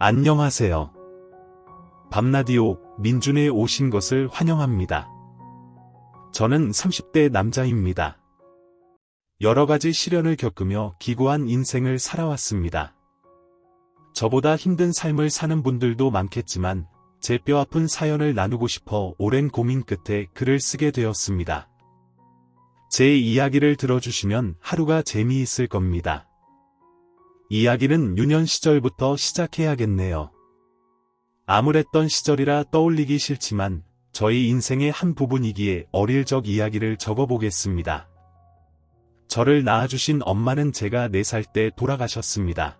안녕하세요. 밤라디오 민준에 오신 것을 환영합니다. 저는 30대 남자입니다. 여러 가지 시련을 겪으며 기구한 인생을 살아왔습니다. 저보다 힘든 삶을 사는 분들도 많겠지만 제 뼈아픈 사연을 나누고 싶어 오랜 고민 끝에 글을 쓰게 되었습니다. 제 이야기를 들어주시면 하루가 재미있을 겁니다. 이야기는 유년 시절부터 시작해야겠네요. 암울했던 시절이라 떠올리기 싫지만 저희 인생의 한 부분이기에 어릴 적 이야기를 적어보겠습니다. 저를 낳아주신 엄마는 제가 4살 때 돌아가셨습니다.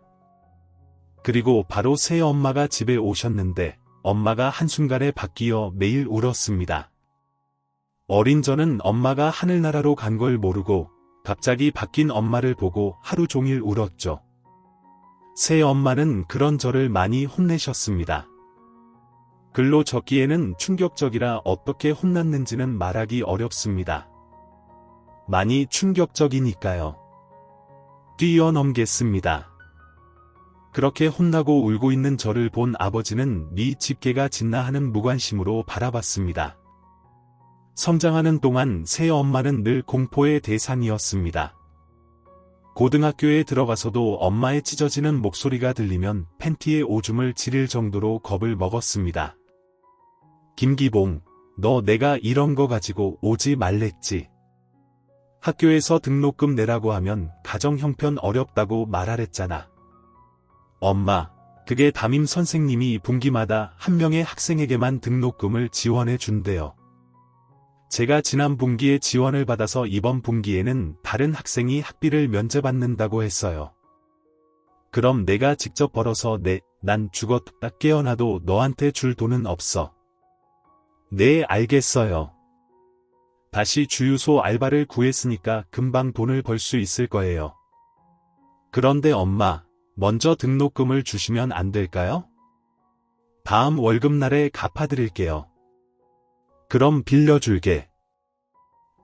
그리고 바로 새 엄마가 집에 오셨는데 엄마가 한순간에 바뀌어 매일 울었습니다. 어린 저는 엄마가 하늘나라로 간 걸 모르고 갑자기 바뀐 엄마를 보고 하루 종일 울었죠. 새 엄마는 그런 저를 많이 혼내셨습니다. 글로 적기에는 충격적이라 어떻게 혼났는지는 말하기 어렵습니다. 많이 충격적이니까요. 뛰어넘겠습니다. 그렇게 혼나고 울고 있는 저를 본 아버지는 네 집게가 짖나 하는 무관심으로 바라봤습니다. 성장하는 동안 새 엄마는 늘 공포의 대상이었습니다. 고등학교에 들어가서도 엄마의 찢어지는 목소리가 들리면 팬티에 오줌을 지릴 정도로 겁을 먹었습니다. 김기봉, 너 내가 이런 거 가지고 오지 말랬지. 학교에서 등록금 내라고 하면 가정 형편 어렵다고 말하랬잖아. 엄마, 그게 담임 선생님이 분기마다 한 명의 학생에게만 등록금을 지원해 준대요. 제가 지난 분기에 지원을 받아서 이번 분기에는 다른 학생이 학비를 면제받는다고 했어요. 그럼 내가 직접 벌어서 난 죽었다 깨어나도 너한테 줄 돈은 없어. 네, 알겠어요. 다시 주유소 알바를 구했으니까 금방 돈을 벌 수 있을 거예요. 그런데 엄마, 먼저 등록금을 주시면 안 될까요? 다음 월급날에 갚아드릴게요. 그럼 빌려줄게.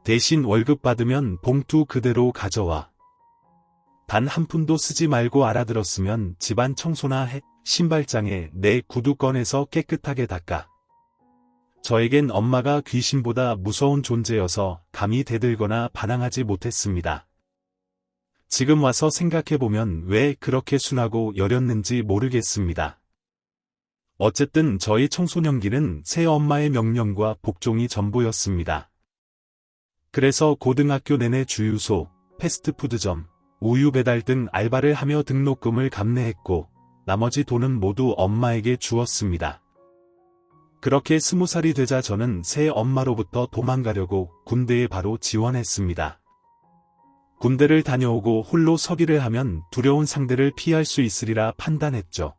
대신 월급 받으면 봉투 그대로 가져와. 단 한 푼도 쓰지 말고 알아들었으면 집안 청소나 해. 신발장에 내 구두 꺼내서 깨끗하게 닦아. 저에겐 엄마가 귀신보다 무서운 존재여서 감히 대들거나 반항하지 못했습니다. 지금 와서 생각해보면 왜 그렇게 순하고 여렸는지 모르겠습니다. 어쨌든 저희 청소년기는 새 엄마의 명령과 복종이 전부였습니다. 그래서 고등학교 내내 주유소, 패스트푸드점, 우유 배달 등 알바를 하며 등록금을 감내했고 나머지 돈은 모두 엄마에게 주었습니다. 그렇게 20살이 되자 저는 새 엄마로부터 도망가려고 군대에 바로 지원했습니다. 군대를 다녀오고 홀로 서기를 하면 두려운 상대를 피할 수 있으리라 판단했죠.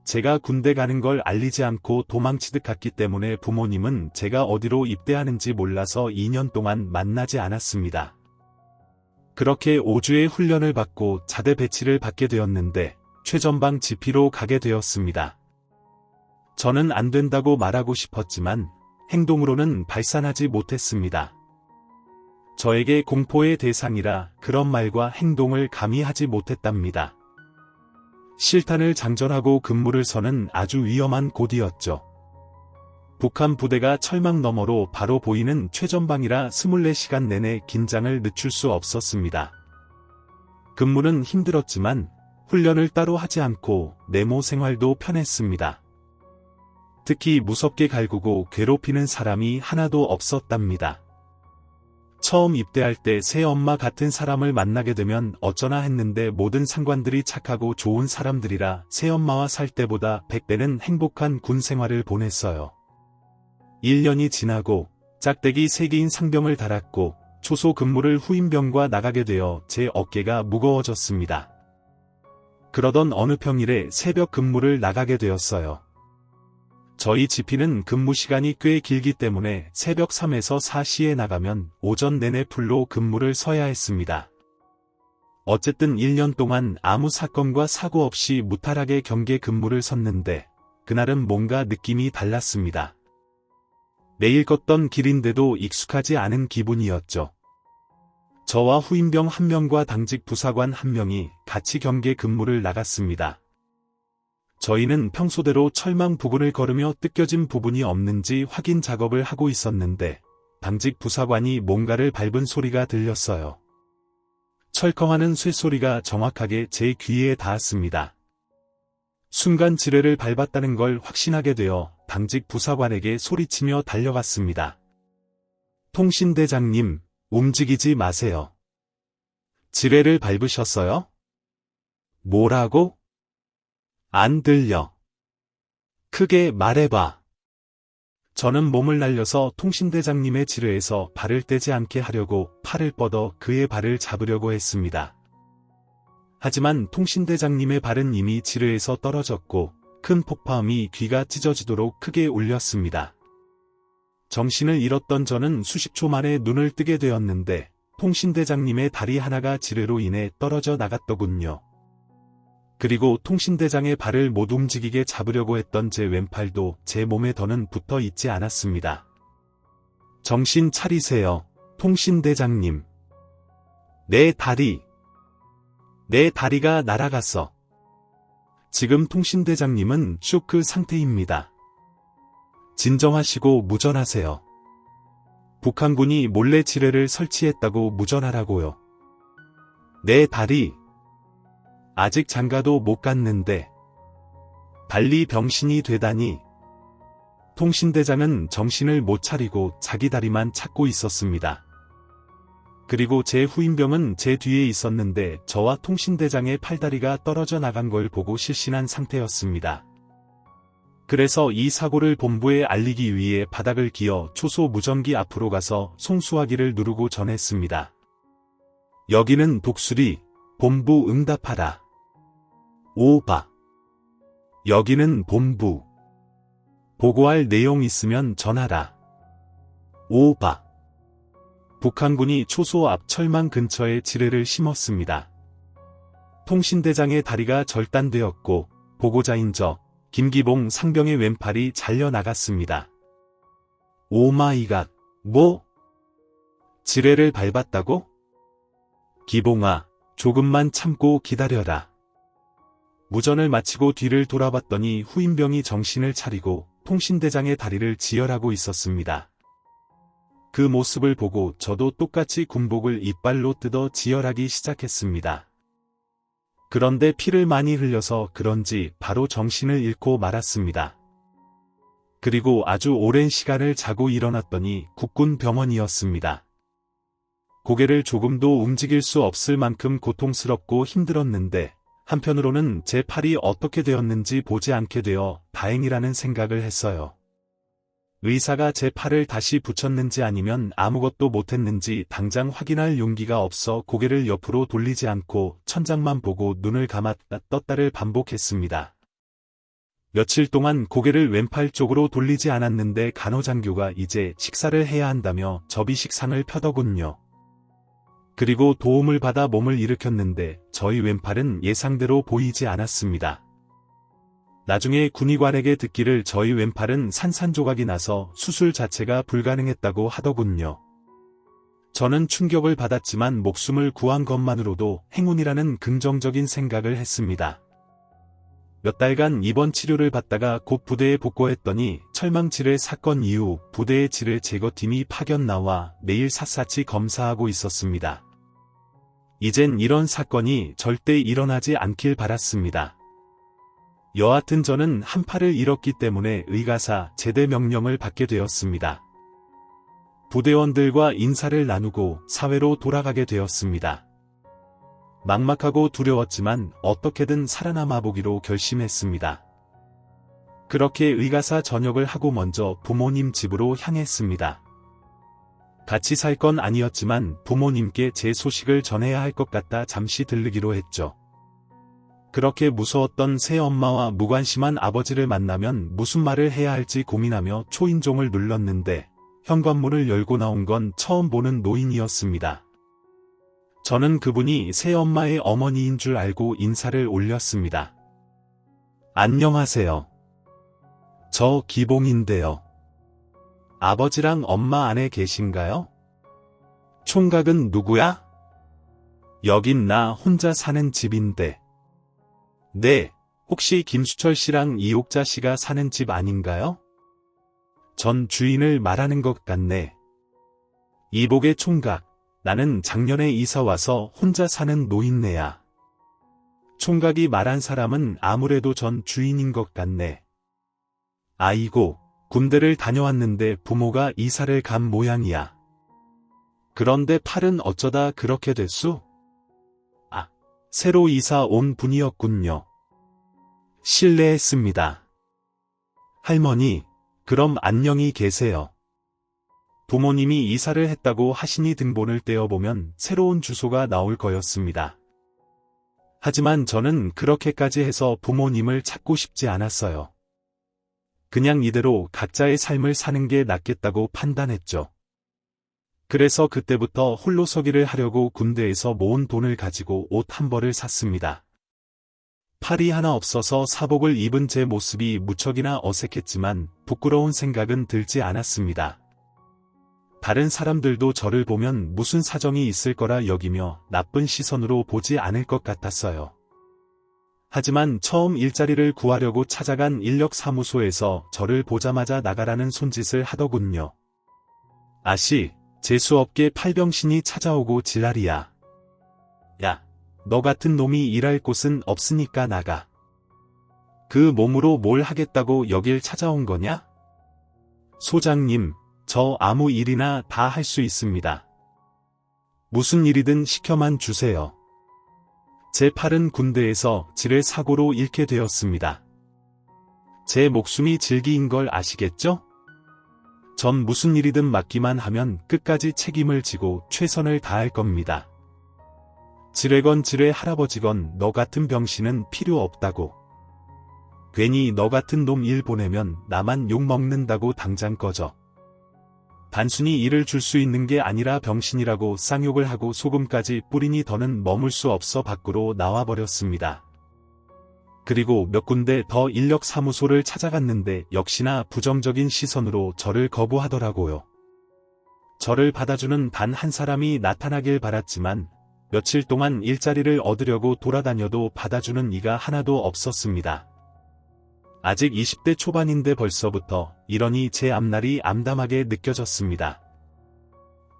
제가 군대 가는 걸 알리지 않고 도망치듯 갔기 때문에 부모님은 제가 어디로 입대하는지 몰라서 2년 동안 만나지 않았습니다. 그렇게 5주의 훈련을 받고 자대 배치를 받게 되었는데 최전방 지피로 가게 되었습니다. 저는 안 된다고 말하고 싶었지만 행동으로는 발산하지 못했습니다. 저에게 공포의 대상이라 그런 말과 행동을 감히 하지 못했답니다. 실탄을 장전하고 근무를 서는 아주 위험한 곳이었죠. 북한 부대가 철망 너머로 바로 보이는 최전방이라 24시간 내내 긴장을 늦출 수 없었습니다. 근무는 힘들었지만 훈련을 따로 하지 않고 내모 생활도 편했습니다. 특히 무섭게 갈구고 괴롭히는 사람이 하나도 없었답니다. 처음 입대할 때 새 엄마 같은 사람을 만나게 되면 어쩌나 했는데 모든 상관들이 착하고 좋은 사람들이라 새 엄마와 살 때보다 100배는 행복한 군 생활을 보냈어요. 1년이 지나고 짝대기 3개인 상병을 달았고 초소 근무를 후임병과 나가게 되어 제 어깨가 무거워졌습니다. 그러던 어느 평일에 새벽 근무를 나가게 되었어요. 저희 지피는 근무 시간이 꽤 길기 때문에 새벽 3에서 4시에 나가면 오전 내내 풀로 근무를 서야 했습니다. 어쨌든 1년 동안 아무 사건과 사고 없이 무탈하게 경계 근무를 섰는데 그날은 뭔가 느낌이 달랐습니다. 매일 걷던 길인데도 익숙하지 않은 기분이었죠. 저와 후임병 1명과 당직 부사관 1명이 같이 경계 근무를 나갔습니다. 저희는 평소대로 철망 부근을 걸으며 뜯겨진 부분이 없는지 확인 작업을 하고 있었는데 당직 부사관이 뭔가를 밟은 소리가 들렸어요. 철컹하는 쇠소리가 정확하게 제 귀에 닿았습니다. 순간 지뢰를 밟았다는 걸 확신하게 되어 당직 부사관에게 소리치며 달려갔습니다. 통신대장님, 움직이지 마세요. 지뢰를 밟으셨어요? 뭐라고? 안 들려. 크게 말해봐. 저는 몸을 날려서 통신대장님의 지뢰에서 발을 떼지 않게 하려고 팔을 뻗어 그의 발을 잡으려고 했습니다. 하지만 통신대장님의 발은 이미 지뢰에서 떨어졌고 큰 폭파음이 귀가 찢어지도록 크게 울렸습니다. 정신을 잃었던 저는 수십 초 만에 눈을 뜨게 되었는데 통신대장님의 다리 하나가 지뢰로 인해 떨어져 나갔더군요. 그리고 통신대장의 발을 못 움직이게 잡으려고 했던 제 왼팔도 제 몸에 더는 붙어 있지 않았습니다. 정신 차리세요, 통신대장님. 내 다리가 날아갔어. 지금 통신대장님은 쇼크 상태입니다. 진정하시고 무전하세요. 북한군이 몰래 지뢰를 설치했다고 무전하라고요. 내 다리. 아직 장가도 못 갔는데. 달리 병신이 되다니. 통신대장은 정신을 못 차리고 자기 다리만 찾고 있었습니다. 그리고 제 후임병은 제 뒤에 있었는데 저와 통신대장의 팔다리가 떨어져 나간 걸 보고 실신한 상태였습니다. 그래서 이 사고를 본부에 알리기 위해 바닥을 기어 초소 무전기 앞으로 가서 송수화기를 누르고 전했습니다. 여기는 독수리, 본부 응답하라. 오바. 여기는 본부. 보고할 내용 있으면 전하라. 오바. 북한군이 초소 앞 철망 근처에 지뢰를 심었습니다. 통신대장의 다리가 절단되었고 보고자인 저 김기봉 상병의 왼팔이 잘려나갔습니다. 오마이갓, 뭐? 지뢰를 밟았다고? 기봉아, 조금만 참고 기다려라. 무전을 마치고 뒤를 돌아봤더니 후임병이 정신을 차리고 통신대장의 다리를 지혈하고 있었습니다. 그 모습을 보고 저도 똑같이 군복을 이빨로 뜯어 지혈하기 시작했습니다. 그런데 피를 많이 흘려서 그런지 바로 정신을 잃고 말았습니다. 그리고 아주 오랜 시간을 자고 일어났더니 국군 병원이었습니다. 고개를 조금도 움직일 수 없을 만큼 고통스럽고 힘들었는데 한편으로는 제 팔이 어떻게 되었는지 보지 않게 되어 다행이라는 생각을 했어요. 의사가 제 팔을 다시 붙였는지 아니면 아무것도 못했는지 당장 확인할 용기가 없어 고개를 옆으로 돌리지 않고 천장만 보고 눈을 감았다 떴다를 반복했습니다. 며칠 동안 고개를 왼팔 쪽으로 돌리지 않았는데 간호장교가 이제 식사를 해야 한다며 접이식상을 펴더군요. 그리고 도움을 받아 몸을 일으켰는데 저희 왼팔은 예상대로 보이지 않았습니다. 나중에 군의관에게 듣기를 저희 왼팔은 산산조각이 나서 수술 자체가 불가능했다고 하더군요. 저는 충격을 받았지만 목숨을 구한 것만으로도 행운이라는 긍정적인 생각을 했습니다. 몇 달간 입원 치료를 받다가 곧 부대에 복귀했더니 철망지뢰 사건 이후 부대의 지뢰 제거팀이 파견 나와 매일 샅샅이 검사하고 있었습니다. 이젠 이런 사건이 절대 일어나지 않길 바랐습니다. 여하튼 저는 한 팔을 잃었기 때문에 의가사 제대 명령을 받게 되었습니다. 부대원들과 인사를 나누고 사회로 돌아가게 되었습니다. 막막하고 두려웠지만 어떻게든 살아남아 보기로 결심했습니다. 그렇게 의가사 전역을 하고 먼저 부모님 집으로 향했습니다. 같이 살 건 아니었지만 부모님께 제 소식을 전해야 할 것 같아 잠시 들르기로 했죠. 그렇게 무서웠던 새엄마와 무관심한 아버지를 만나면 무슨 말을 해야 할지 고민하며 초인종을 눌렀는데 현관문을 열고 나온 건 처음 보는 노인이었습니다. 저는 그분이 새엄마의 어머니인 줄 알고 인사를 올렸습니다. 안녕하세요. 저 기봉인데요. 아버지랑 엄마 안에 계신가요? 총각은 누구야? 여긴 나 혼자 사는 집인데. 네, 혹시 김수철 씨랑 이옥자 씨가 사는 집 아닌가요? 전 주인을 말하는 것 같네. 이복의 총각, 나는 작년에 이사 와서 혼자 사는 노인네야. 총각이 말한 사람은 아무래도 전 주인인 것 같네. 아이고, 군대를 다녀왔는데 부모가 이사를 간 모양이야. 그런데 팔은 어쩌다 그렇게 됐수? 아, 새로 이사 온 분이었군요. 실례했습니다. 할머니, 그럼 안녕히 계세요. 부모님이 이사를 했다고 하시니 등본을 떼어보면 새로운 주소가 나올 거였습니다. 하지만 저는 그렇게까지 해서 부모님을 찾고 싶지 않았어요. 그냥 이대로 각자의 삶을 사는 게 낫겠다고 판단했죠. 그래서 그때부터 홀로서기를 하려고 군대에서 모은 돈을 가지고 옷 한 벌을 샀습니다. 팔이 하나 없어서 사복을 입은 제 모습이 무척이나 어색했지만 부끄러운 생각은 들지 않았습니다. 다른 사람들도 저를 보면 무슨 사정이 있을 거라 여기며 나쁜 시선으로 보지 않을 것 같았어요. 하지만 처음 일자리를 구하려고 찾아간 인력사무소에서 저를 보자마자 나가라는 손짓을 하더군요. 아씨, 재수없게 팔병신이 찾아오고 지랄이야. 야, 너 같은 놈이 일할 곳은 없으니까 나가. 그 몸으로 뭘 하겠다고 여길 찾아온 거냐? 소장님, 저 아무 일이나 다 할 수 있습니다. 무슨 일이든 시켜만 주세요. 제 팔은 군대에서 지뢰 사고로 잃게 되었습니다. 제 목숨이 질기인 걸 아시겠죠? 전 무슨 일이든 맡기만 하면 끝까지 책임을 지고 최선을 다할 겁니다. 지뢰건 지뢰 할아버지건 너 같은 병신은 필요 없다고. 괜히 너 같은 놈 일 보내면 나만 욕먹는다고 당장 꺼져. 단순히 일을 줄 수 있는 게 아니라 병신이라고 쌍욕을 하고 소금까지 뿌리니 더는 머물 수 없어 밖으로 나와버렸습니다. 그리고 몇 군데 더 인력사무소를 찾아갔는데 역시나 부정적인 시선으로 저를 거부하더라고요. 저를 받아주는 단 한 사람이 나타나길 바랐지만 며칠 동안 일자리를 얻으려고 돌아다녀도 받아주는 이가 하나도 없었습니다. 아직 20대 초반인데 벌써부터 이러니 제 앞날이 암담하게 느껴졌습니다.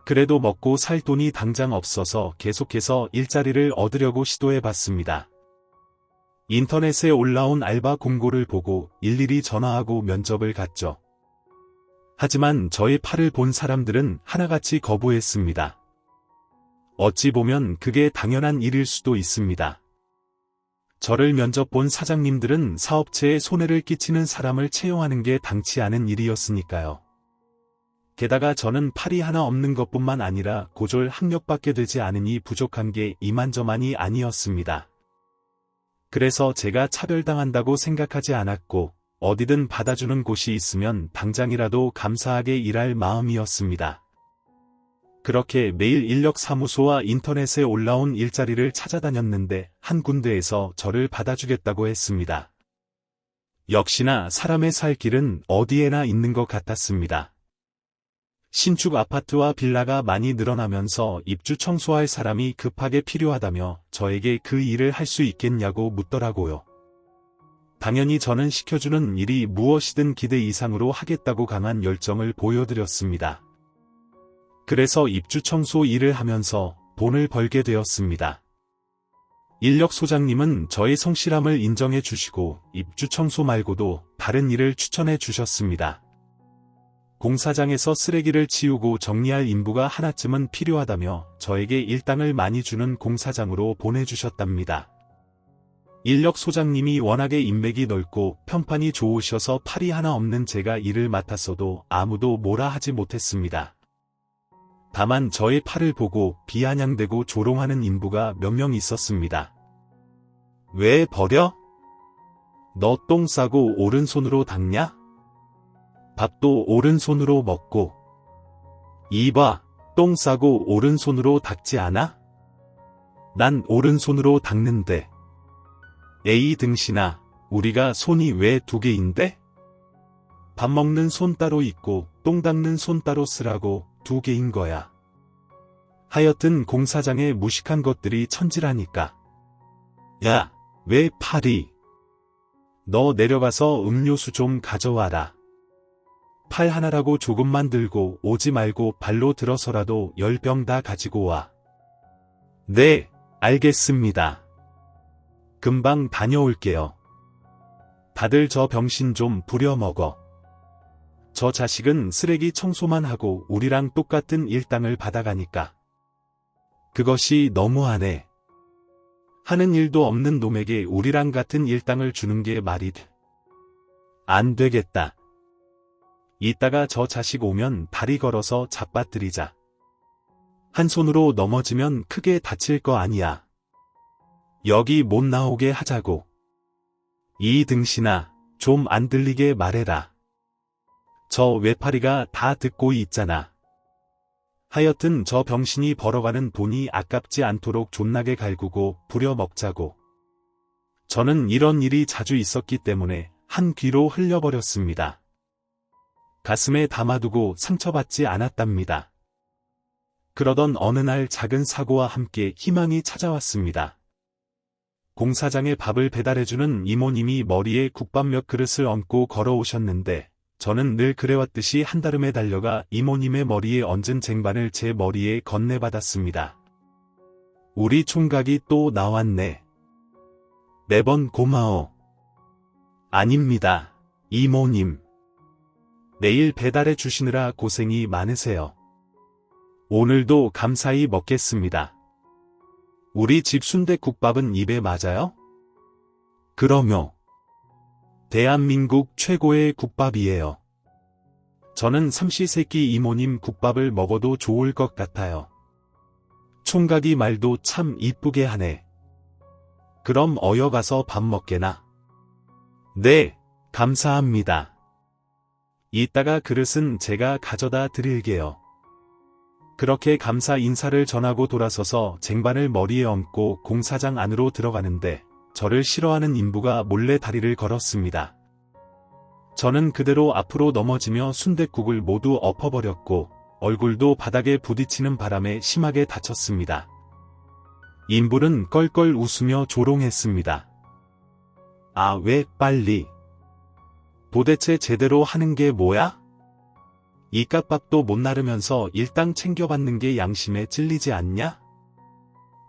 그래도 먹고 살 돈이 당장 없어서 계속해서 일자리를 얻으려고 시도해봤습니다. 인터넷에 올라온 알바 공고를 보고 일일이 전화하고 면접을 갔죠. 하지만 저의 팔을 본 사람들은 하나같이 거부했습니다. 어찌 보면 그게 당연한 일일 수도 있습니다. 저를 면접 본 사장님들은 사업체에 손해를 끼치는 사람을 채용하는 게 당치 않은 일이었으니까요. 게다가 저는 팔이 하나 없는 것뿐만 아니라 고졸 학력밖에 되지 않으니 부족한 게 이만저만이 아니었습니다. 그래서 제가 차별당한다고 생각하지 않았고 어디든 받아주는 곳이 있으면 당장이라도 감사하게 일할 마음이었습니다. 그렇게 매일 인력사무소와 인터넷에 올라온 일자리를 찾아다녔는데 한 군데에서 저를 받아주겠다고 했습니다. 역시나 사람의 살 길은 어디에나 있는 것 같았습니다. 신축 아파트와 빌라가 많이 늘어나면서 입주 청소할 사람이 급하게 필요하다며 저에게 그 일을 할 수 있겠냐고 묻더라고요. 당연히 저는 시켜주는 일이 무엇이든 기대 이상으로 하겠다고 강한 열정을 보여드렸습니다. 그래서 입주 청소 일을 하면서 돈을 벌게 되었습니다. 인력 소장님은 저의 성실함을 인정해 주시고 입주 청소 말고도 다른 일을 추천해 주셨습니다. 공사장에서 쓰레기를 치우고 정리할 인부가 하나쯤은 필요하다며 저에게 일당을 많이 주는 공사장으로 보내주셨답니다. 인력 소장님이 워낙에 인맥이 넓고 편판이 좋으셔서 팔이 하나 없는 제가 일을 맡았어도 아무도 뭐라 하지 못했습니다. 다만 저의 팔을 보고 비아냥대고 조롱하는 인부가 몇 명 있었습니다. 왜 버려? 너 똥 싸고 오른손으로 닦냐? 밥도 오른손으로 먹고. 이봐, 똥 싸고 오른손으로 닦지 않아? 난 오른손으로 닦는데. 에이 등신아, 우리가 손이 왜 두 개인데? 밥 먹는 손 따로 있고 똥 닦는 손 따로 쓰라고 두 개인 거야. 하여튼 공사장에 무식한 것들이 천지라니까. 야, 왜 팔이? 너 내려가서 음료수 좀 가져와라. 팔 하나라고 조금만 들고 오지 말고 발로 들어서라도 10병 다 가지고 와. 네, 알겠습니다. 금방 다녀올게요. 다들 저 병신 좀 부려먹어. 저 자식은 쓰레기 청소만 하고 우리랑 똑같은 일당을 받아가니까. 그것이 너무하네. 하는 일도 없는 놈에게 우리랑 같은 일당을 주는 게 말이 돼. 안 되겠다. 이따가 저 자식 오면 다리 걸어서 잡아뜨리자. 한 손으로 넘어지면 크게 다칠 거 아니야. 여기 못 나오게 하자고. 이 등신아, 좀 안 들리게 말해라. 저 외파리가 다 듣고 있잖아. 하여튼 저 병신이 벌어가는 돈이 아깝지 않도록 존나게 갈구고 부려먹자고. 저는 이런 일이 자주 있었기 때문에 한 귀로 흘려버렸습니다. 가슴에 담아두고 상처받지 않았답니다. 그러던 어느 날 작은 사고와 함께 희망이 찾아왔습니다. 공사장에 밥을 배달해주는 이모님이 머리에 국밥 몇 그릇을 얹고 걸어오셨는데 저는 늘 그래왔듯이 한달음에 달려가 이모님의 머리에 얹은 쟁반을 제 머리에 건네받았습니다. 우리 총각이 또 나왔네. 매번 고마워. 아닙니다, 이모님. 내일 배달해 주시느라 고생이 많으세요. 오늘도 감사히 먹겠습니다. 우리 집 순댓국밥은 입에 맞아요? 그럼요. 대한민국 최고의 국밥이에요. 저는 삼시세끼 이모님 국밥을 먹어도 좋을 것 같아요. 총각이 말도 참 이쁘게 하네. 그럼 어여가서 밥 먹게나. 네, 감사합니다. 이따가 그릇은 제가 가져다 드릴게요. 그렇게 감사 인사를 전하고 돌아서서 쟁반을 머리에 얹고 공사장 안으로 들어가는데 저를 싫어하는 인부가 몰래 다리를 걸었습니다. 저는 그대로 앞으로 넘어지며 순댓국을 모두 엎어버렸고 얼굴도 바닥에 부딪히는 바람에 심하게 다쳤습니다. 인부는 껄껄 웃으며 조롱했습니다. 아, 왜 빨리? 도대체 제대로 하는 게 뭐야? 이깟밥도 못 나르면서 일당 챙겨받는 게 양심에 찔리지 않냐?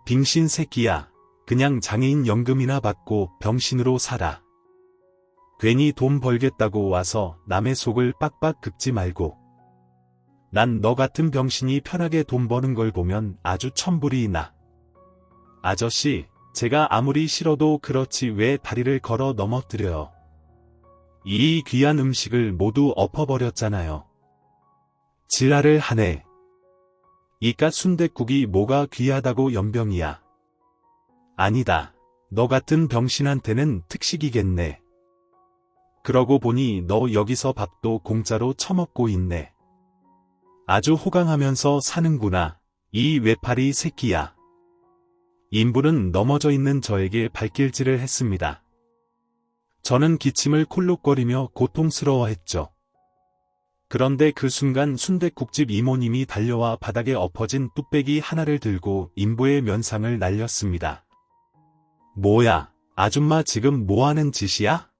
빙신 새끼야. 그냥 장애인 연금이나 받고 병신으로 살아. 괜히 돈 벌겠다고 와서 남의 속을 빡빡 긁지 말고. 난 너 같은 병신이 편하게 돈 버는 걸 보면 아주 천불이 나. 아저씨, 제가 아무리 싫어도 그렇지 왜 다리를 걸어 넘어뜨려요. 이 귀한 음식을 모두 엎어버렸잖아요. 지랄을 하네. 이깟 순댓국이 뭐가 귀하다고 연병이야. 아니다. 너 같은 병신한테는 특식이겠네. 그러고 보니 너 여기서 밥도 공짜로 처먹고 있네. 아주 호강하면서 사는구나. 이 외파리 새끼야. 인부는 넘어져 있는 저에게 발길질을 했습니다. 저는 기침을 콜록거리며 고통스러워했죠. 그런데 그 순간 순댓국집 이모님이 달려와 바닥에 엎어진 뚝배기 하나를 들고 인부의 면상을 날렸습니다. 뭐야, 아줌마 지금 뭐하는 짓이야?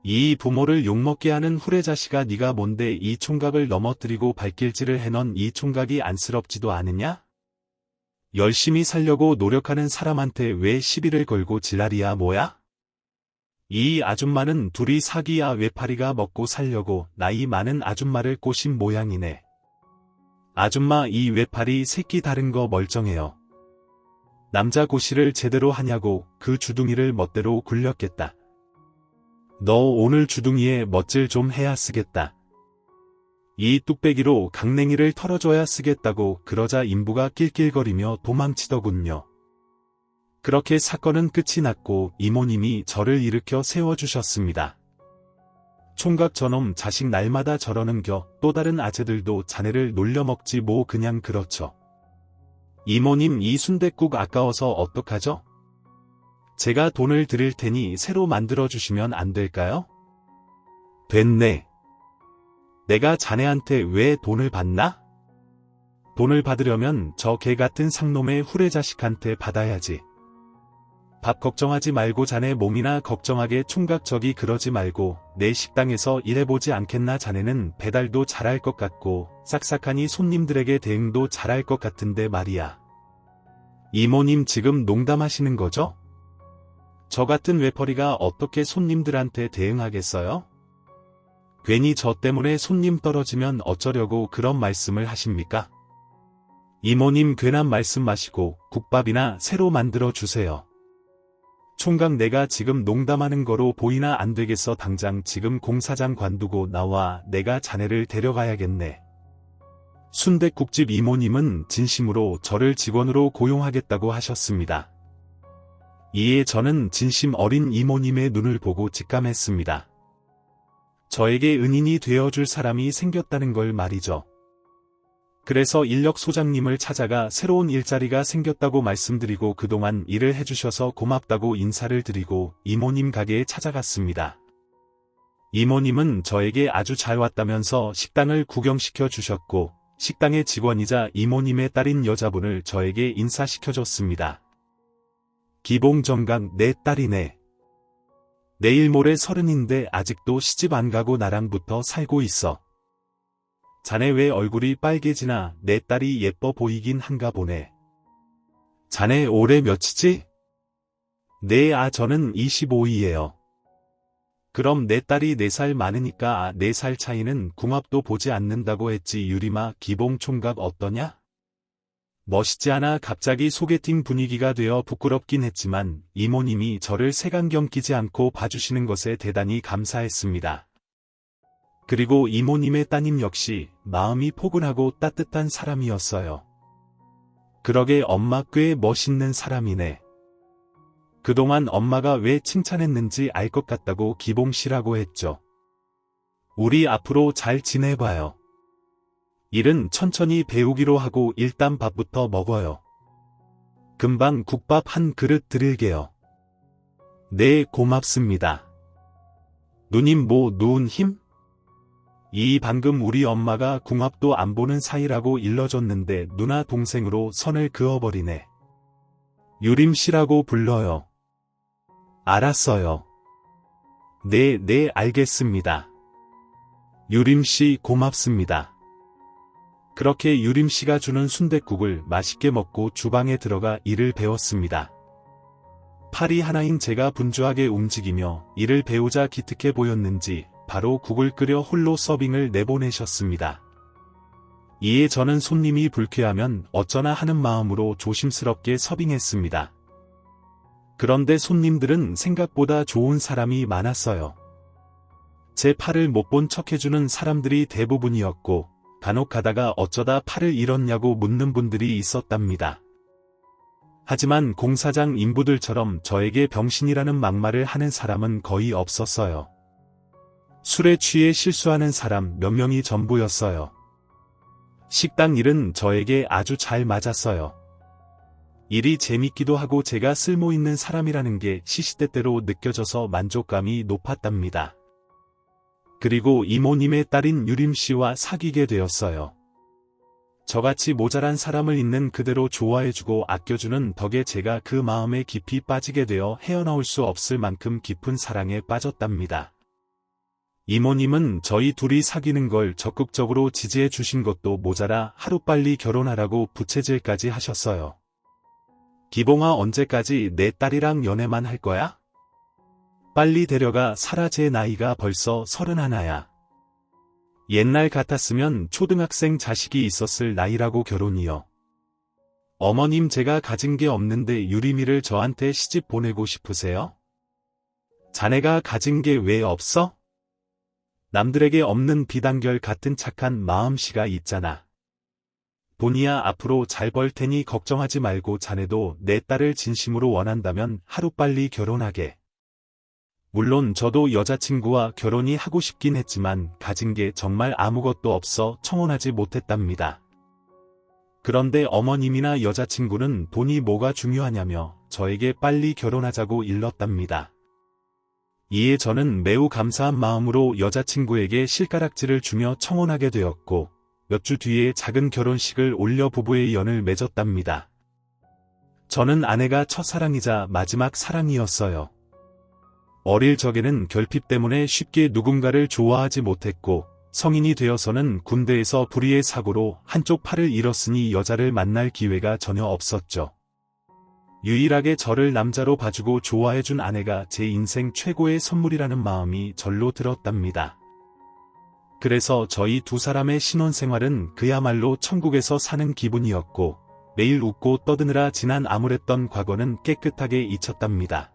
이 부모를 욕먹게 하는 후레자식아, 네가 뭔데 이 총각을 넘어뜨리고 발길질을 해넌 이 총각이 안쓰럽지도 않으냐? 열심히 살려고 노력하는 사람한테 왜 시비를 걸고 지랄이야 뭐야? 이 아줌마는 둘이 사기야. 외파리가 먹고 살려고 나이 많은 아줌마를 꼬신 모양이네. 아줌마, 이 외파리 새끼 다른 거 멀쩡해요. 남자 고시를 제대로 하냐고 그 주둥이를 멋대로 굴렸겠다. 너 오늘 주둥이에 멋질 좀 해야 쓰겠다. 이 뚝배기로 강냉이를 털어줘야 쓰겠다고 그러자 인부가 낄낄거리며 도망치더군요. 그렇게 사건은 끝이 났고 이모님이 저를 일으켜 세워주셨습니다. 총각 저놈 자식 날마다 저러는겨. 또 다른 아재들도 자네를 놀려먹지 뭐 그냥 그렇죠. 이모님, 이 순댓국 아까워서 어떡하죠? 제가 돈을 드릴 테니 새로 만들어주시면 안 될까요? 됐네. 내가 자네한테 왜 돈을 받나? 돈을 받으려면 저 개같은 상놈의 후레자식한테 받아야지. 밥 걱정하지 말고 자네 몸이나 걱정하게 총각 저기 그러지 말고 내 식당에서 일해보지 않겠나. 자네는 배달도 잘할 것 같고 싹싹하니 손님들에게 대응도 잘할 것 같은데 말이야. 이모님 지금 농담하시는 거죠? 저 같은 외벌이가 어떻게 손님들한테 대응하겠어요? 괜히 저 때문에 손님 떨어지면 어쩌려고 그런 말씀을 하십니까? 이모님 괜한 말씀 마시고 국밥이나 새로 만들어 주세요. 총각 내가 지금 농담하는 거로 보이나 안 되겠어. 당장 지금 공사장 관두고 나와. 내가 자네를 데려가야겠네. 순댓국집 이모님은 진심으로 저를 직원으로 고용하겠다고 하셨습니다. 이에 저는 진심 어린 이모님의 눈을 보고 직감했습니다. 저에게 은인이 되어줄 사람이 생겼다는 걸 말이죠. 그래서 인력 소장님을 찾아가 새로운 일자리가 생겼다고 말씀드리고 그동안 일을 해주셔서 고맙다고 인사를 드리고 이모님 가게에 찾아갔습니다. 이모님은 저에게 아주 잘 왔다면서 식당을 구경시켜 주셨고 식당의 직원이자 이모님의 딸인 여자분을 저에게 인사시켜줬습니다. 기봉정각 내 딸이네. 내일 모레 30인데 아직도 시집 안 가고 나랑 붙어 살고 있어. 자네 왜 얼굴이 빨개지나. 내 딸이 예뻐 보이긴 한가 보네. 자네 올해 몇이지? 네, 저는 25이에요. 그럼 내 딸이 4살 많으니까 4살 차이는 궁합도 보지 않는다고 했지. 유림아, 기봉 총각 어떠냐? 멋있지 않아. 갑자기 소개팅 분위기가 되어 부끄럽긴 했지만 이모님이 저를 색안경 끼지 않고 봐주시는 것에 대단히 감사했습니다. 그리고 이모님의 따님 역시 마음이 포근하고 따뜻한 사람이었어요. 그러게 엄마 꽤 멋있는 사람이네. 그동안 엄마가 왜 칭찬했는지 알 것 같다고 기봉씨라고 했죠. 우리 앞으로 잘 지내봐요. 일은 천천히 배우기로 하고 일단 밥부터 먹어요. 금방 국밥 한 그릇 드릴게요. 네, 고맙습니다. 누님 뭐 누운 힘? 방금 우리 엄마가 궁합도 안 보는 사이라고 일러줬는데 누나 동생으로 선을 그어버리네. 유림씨라고 불러요. 알았어요. 네, 알겠습니다. 유림씨 고맙습니다. 그렇게 유림씨가 주는 순댓국을 맛있게 먹고 주방에 들어가 일을 배웠습니다. 팔이 하나인 제가 분주하게 움직이며 일을 배우자 기특해 보였는지 바로 국을 끓여 홀로 서빙을 내보내셨습니다. 이에 저는 손님이 불쾌하면 어쩌나 하는 마음으로 조심스럽게 서빙했습니다. 그런데 손님들은 생각보다 좋은 사람이 많았어요. 제 팔을 못 본 척해주는 사람들이 대부분이었고 간혹 가다가 어쩌다 팔을 잃었냐고 묻는 분들이 있었답니다. 하지만 공사장 인부들처럼 저에게 병신이라는 막말을 하는 사람은 거의 없었어요. 술에 취해 실수하는 사람 몇 명이 전부였어요. 식당 일은 저에게 아주 잘 맞았어요. 일이 재밌기도 하고 제가 쓸모있는 사람이라는 게 시시때때로 느껴져서 만족감이 높았답니다. 그리고 이모님의 딸인 유림씨와 사귀게 되었어요. 저같이 모자란 사람을 있는 그대로 좋아해주고 아껴주는 덕에 제가 그 마음에 깊이 빠지게 되어 헤어나올 수 없을 만큼 깊은 사랑에 빠졌답니다. 이모님은 저희 둘이 사귀는 걸 적극적으로 지지해 주신 것도 모자라 하루빨리 결혼하라고 부채질까지 하셨어요. 기봉아, 언제까지 내 딸이랑 연애만 할 거야? 빨리 데려가 살아. 제 나이가 벌써 31야. 옛날 같았으면 초등학생 자식이 있었을 나이라고. 결혼이요. 어머님, 제가 가진 게 없는데 유림이를 저한테 시집 보내고 싶으세요? 자네가 가진 게 왜 없어? 남들에게 없는 비단결 같은 착한 마음씨가 있잖아. 돈이야 앞으로 잘 벌 테니 걱정하지 말고 자네도 내 딸을 진심으로 원한다면 하루빨리 결혼하게. 물론 저도 여자친구와 결혼이 하고 싶긴 했지만 가진 게 정말 아무것도 없어 청혼하지 못했답니다. 그런데 어머님이나 여자친구는 돈이 뭐가 중요하냐며 저에게 빨리 결혼하자고 일렀답니다. 이에 저는 매우 감사한 마음으로 여자친구에게 실가락지를 주며 청혼하게 되었고 몇 주 뒤에 작은 결혼식을 올려 부부의 연을 맺었답니다. 저는 아내가 첫사랑이자 마지막 사랑이었어요. 어릴 적에는 결핍 때문에 쉽게 누군가를 좋아하지 못했고, 성인이 되어서는 군대에서 불의의 사고로 한쪽 팔을 잃었으니 여자를 만날 기회가 전혀 없었죠. 유일하게 저를 남자로 봐주고 좋아해준 아내가 제 인생 최고의 선물이라는 마음이 절로 들었답니다. 그래서 저희 두 사람의 신혼생활은 그야말로 천국에서 사는 기분이었고, 매일 웃고 떠드느라 지난 암울했던 과거는 깨끗하게 잊혔답니다.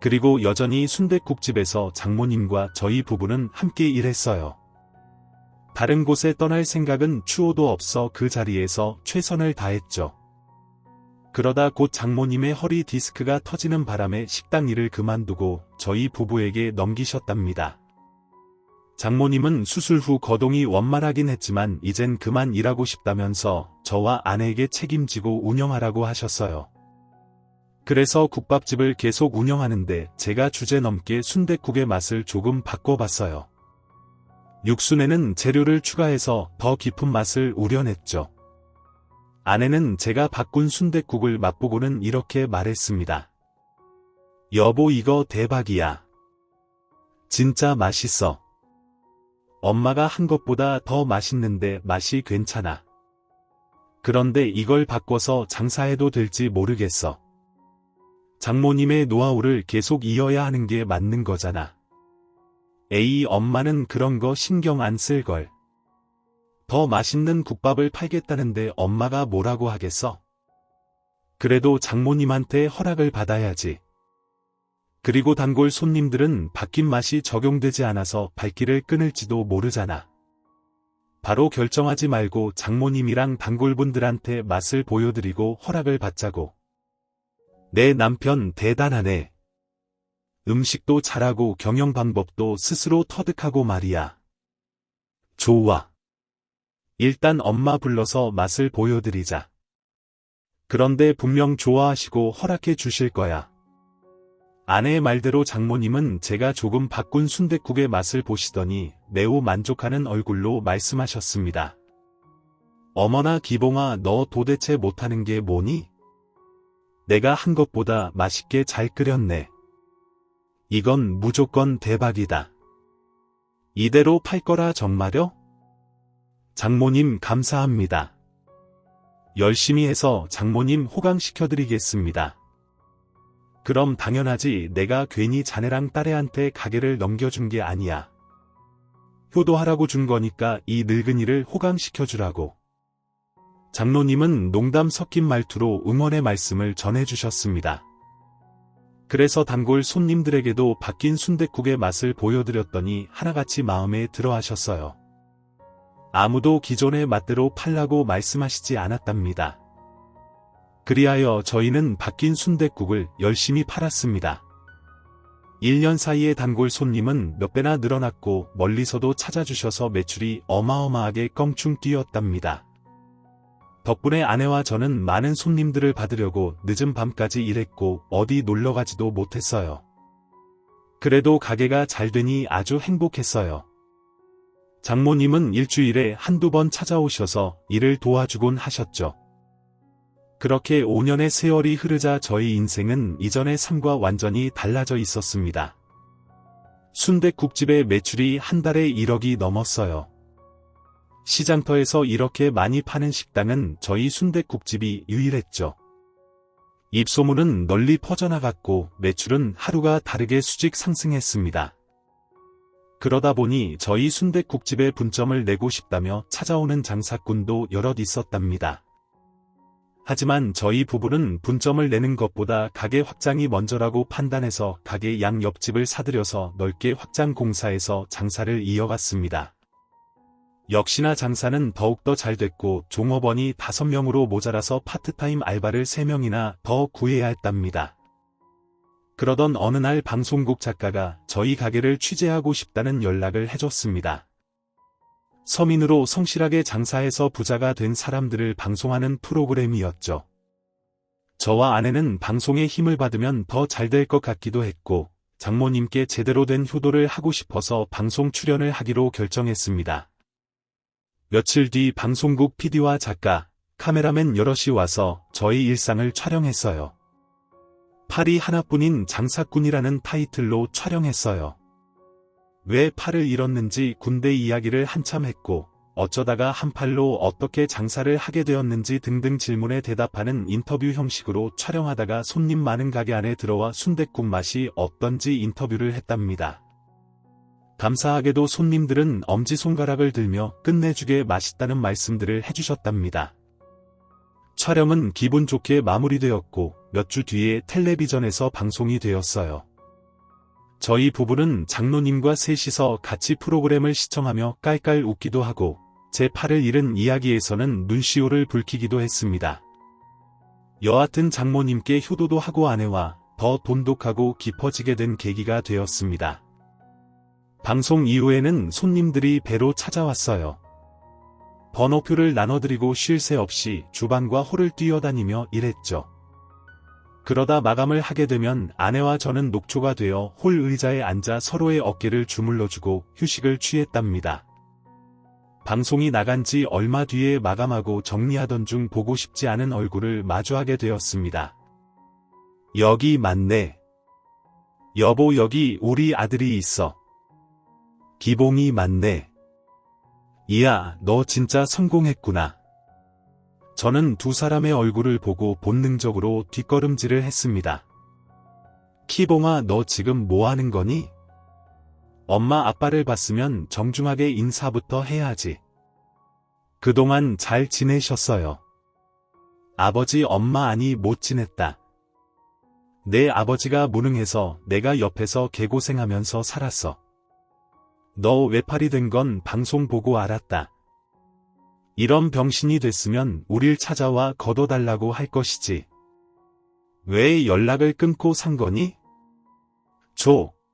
그리고 여전히 순댓국집에서 장모님과 저희 부부는 함께 일했어요. 다른 곳에 떠날 생각은 추호도 없어 그 자리에서 최선을 다했죠. 그러다 곧 장모님의 허리 디스크가 터지는 바람에 식당 일을 그만두고 저희 부부에게 넘기셨답니다. 장모님은 수술 후 거동이 원만하긴 했지만 이젠 그만 일하고 싶다면서 저와 아내에게 책임지고 운영하라고 하셨어요. 그래서 국밥집을 계속 운영하는데 제가 주제넘게 순댓국의 맛을 조금 바꿔봤어요. 육순에는 재료를 추가해서 더 깊은 맛을 우려냈죠. 아내는 제가 바꾼 순댓국을 맛보고는 이렇게 말했습니다. 여보, 이거 대박이야. 진짜 맛있어. 엄마가 한 것보다 더 맛있는데 맛이 괜찮아. 그런데 이걸 바꿔서 장사해도 될지 모르겠어. 장모님의 노하우를 계속 이어야 하는 게 맞는 거잖아. 에이, 엄마는 그런 거 신경 안 쓸걸. 더 맛있는 국밥을 팔겠다는데 엄마가 뭐라고 하겠어? 그래도 장모님한테 허락을 받아야지. 그리고 단골 손님들은 바뀐 맛이 적용되지 않아서 발길을 끊을지도 모르잖아. 바로 결정하지 말고 장모님이랑 단골분들한테 맛을 보여드리고 허락을 받자고. 내 남편 대단하네. 음식도 잘하고 경영 방법도 스스로 터득하고 말이야. 좋아. 일단 엄마 불러서 맛을 보여드리자. 그런데 분명 좋아하시고 허락해 주실 거야. 아내의 말대로 장모님은 제가 조금 바꾼 순댓국의 맛을 보시더니 매우 만족하는 얼굴로 말씀하셨습니다. 어머나 기봉아, 너 도대체 못하는 게 뭐니? 내가 한 것보다 맛있게 잘 끓였네. 이건 무조건 대박이다. 이대로 팔 거라 정말요? 장모님 감사합니다. 열심히 해서 장모님 호강시켜드리겠습니다. 그럼 당연하지. 내가 괜히 자네랑 딸애한테 가게를 넘겨준 게 아니야. 효도하라고 준 거니까 이 늙은이를 호강시켜주라고. 장로님은 농담 섞인 말투로 응원의 말씀을 전해주셨습니다. 그래서 단골 손님들에게도 바뀐 순댓국의 맛을 보여드렸더니 하나같이 마음에 들어하셨어요. 아무도 기존의 맛대로 팔라고 말씀하시지 않았답니다. 그리하여 저희는 바뀐 순댓국을 열심히 팔았습니다. 1년 사이에 단골 손님은 몇 배나 늘어났고 멀리서도 찾아주셔서 매출이 어마어마하게 껑충 뛰었답니다. 덕분에 아내와 저는 많은 손님들을 받으려고 늦은 밤까지 일했고 어디 놀러가지도 못했어요. 그래도 가게가 잘 되니 아주 행복했어요. 장모님은 일주일에 한두 번 찾아오셔서 일을 도와주곤 하셨죠. 그렇게 5년의 세월이 흐르자 저희 인생은 이전의 삶과 완전히 달라져 있었습니다. 순댓국집의 매출이 한 달에 1억이 넘었어요. 시장터에서 이렇게 많이 파는 식당은 저희 순댓국집이 유일했죠. 입소문은 널리 퍼져나갔고 매출은 하루가 다르게 수직 상승했습니다. 그러다 보니 저희 순댓국집에 분점을 내고 싶다며 찾아오는 장사꾼도 여럿 있었답니다. 하지만 저희 부부는 분점을 내는 것보다 가게 확장이 먼저라고 판단해서 가게 양 옆집을 사들여서 넓게 확장 공사해서 장사를 이어갔습니다. 역시나 장사는 더욱더 잘 됐고 종업원이 5명으로 모자라서 파트타임 알바를 3명이나 더 구해야 했답니다. 그러던 어느 날 방송국 작가가 저희 가게를 취재하고 싶다는 연락을 해줬습니다. 서민으로 성실하게 장사해서 부자가 된 사람들을 방송하는 프로그램이었죠. 저와 아내는 방송의 힘을 받으면 더 잘 될 것 같기도 했고 장모님께 제대로 된 효도를 하고 싶어서 방송 출연을 하기로 결정했습니다. 며칠 뒤 방송국 PD와 작가, 카메라맨 여럿이 와서 저희 일상을 촬영했어요. 팔이 하나뿐인 장사꾼이라는 타이틀로 촬영했어요. 왜 팔을 잃었는지 군대 이야기를 한참 했고, 어쩌다가 한 팔로 어떻게 장사를 하게 되었는지 등등 질문에 대답하는 인터뷰 형식으로 촬영하다가 손님 많은 가게 안에 들어와 순댓국 맛이 어떤지 인터뷰를 했답니다. 감사하게도 손님들은 엄지손가락을 들며 끝내주게 맛있다는 말씀들을 해주셨답니다. 촬영은 기분 좋게 마무리되었고 몇 주 뒤에 텔레비전에서 방송이 되었어요. 저희 부부는 장로님과 셋이서 같이 프로그램을 시청하며 깔깔 웃기도 하고 제 팔을 잃은 이야기에서는 눈시울을 붉히기도 했습니다. 여하튼 장모님께 효도도 하고 아내와 더 돈독하고 깊어지게 된 계기가 되었습니다. 방송 이후에는 손님들이 배로 찾아왔어요. 번호표를 나눠드리고 쉴 새 없이 주방과 홀을 뛰어다니며 일했죠. 그러다 마감을 하게 되면 아내와 저는 녹초가 되어 홀 의자에 앉아 서로의 어깨를 주물러주고 휴식을 취했답니다. 방송이 나간 지 얼마 뒤에 마감하고 정리하던 중 보고 싶지 않은 얼굴을 마주하게 되었습니다. 여기 맞네. 여보, 여기 우리 아들이 있어. 기봉이 맞네. 이야, 너 진짜 성공했구나. 저는 두 사람의 얼굴을 보고 본능적으로 뒷걸음질을 했습니다. 키봉아, 너 지금 뭐 하는 거니? 엄마 아빠를 봤으면 정중하게 인사부터 해야지. 그동안 잘 지내셨어요? 아버지 엄마 아니 못 지냈다. 내 아버지가 무능해서 내가 옆에서 개고생하면서 살았어. 너 외팔이 된 건 방송 보고 알았다. 이런 병신이 됐으면 우릴 찾아와 걷어달라고 할 것이지. 왜 연락을 끊고 산 거니?